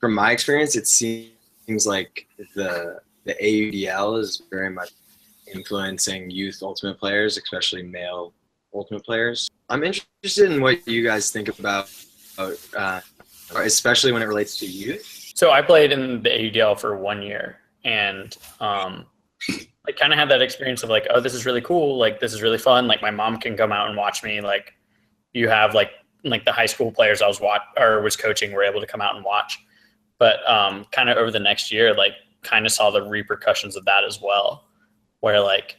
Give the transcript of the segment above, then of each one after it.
from my experience, it seems like the AUDL is very much influencing youth ultimate players, especially male ultimate players. I'm interested in what you guys think about especially when it relates to youth. So I played in the AUDL for 1 year, and I kind of had that experience of like, oh, this is really cool. Like, this is really fun. Like, my mom can come out and watch me. Like, you have like the high school players I was coaching were able to come out and watch. But kind of over the next year, like, kind of saw the repercussions of that as well, where like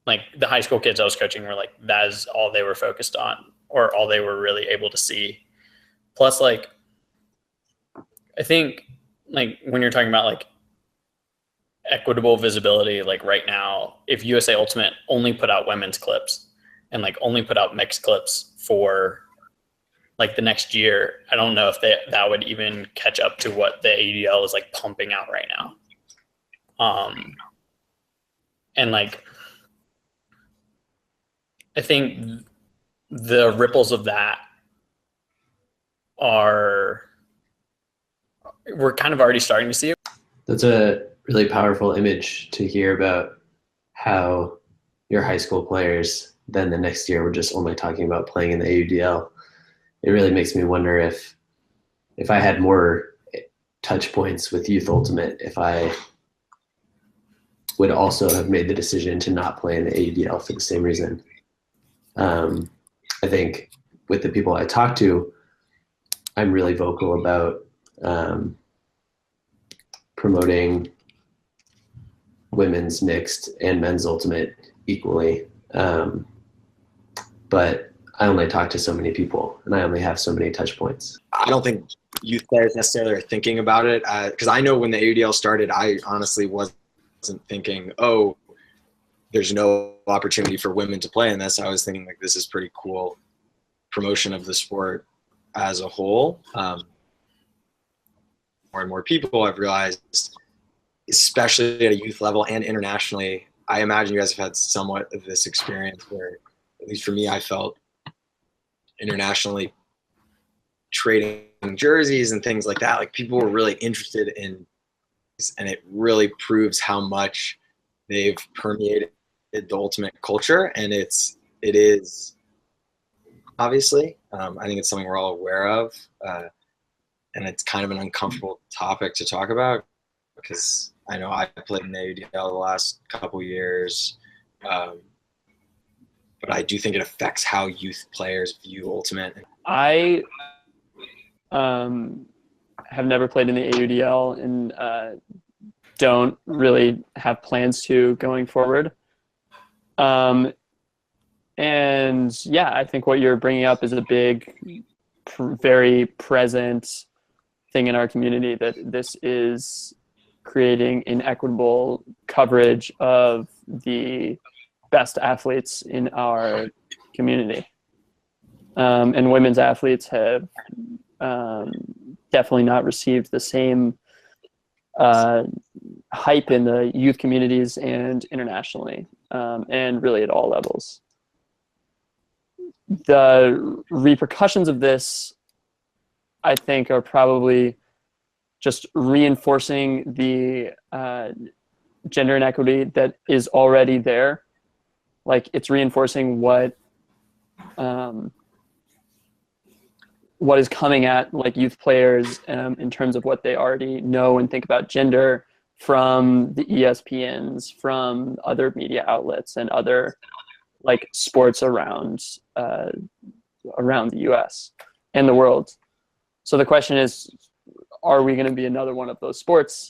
the high school kids I was coaching were like, that is all they were focused on, or all they were really able to see. Plus, like, I think like when you're talking about like equitable visibility, like right now, if USA Ultimate only put out women's clips and like only put out mixed clips for like the next year, I don't know if that would even catch up to what the AUDL is like pumping out right now. And like, I think the ripples of that we're kind of already starting to see it. That's a really powerful image to hear about how your high school players then the next year were just only talking about playing in the AUDL. It really makes me wonder if I had more touch points with Youth Ultimate, if I would also have made the decision to not play in the AUDL for the same reason. I think with the people I talk to, I'm really vocal about promoting women's mixed and men's ultimate equally. But I only talk to so many people and I only have so many touch points. I don't think youth players necessarily are thinking about it, because I know when the AUDL started, I honestly wasn't thinking, oh, there's no opportunity for women to play in this. I was thinking like, this is pretty cool promotion of the sport as a whole. More and more people I've realized, especially at a youth level and internationally, I imagine you guys have had somewhat of this experience where, at least for me, I felt internationally trading jerseys and things like that. Like, people were really interested in, and it really proves how much they've permeated the ultimate culture. And it is obviously, I think it's something we're all aware of. And it's kind of an uncomfortable topic to talk about, because I know I played in the AUDL the last couple years. But I do think it affects how youth players view ultimate. I have never played in the AUDL and don't really have plans to going forward. And yeah, I think what you're bringing up is a big, very present thing in our community, that this is creating inequitable coverage of the best athletes in our community. And women's athletes have definitely not received the same hype in the youth communities and internationally, and really at all levels. The repercussions of this, I think, are probably just reinforcing the gender inequity that is already there. Like, it's reinforcing what is coming at like youth players in terms of what they already know and think about gender from the ESPNs, from other media outlets and other like sports around the US and the world. So the question is, are we going to be another one of those sports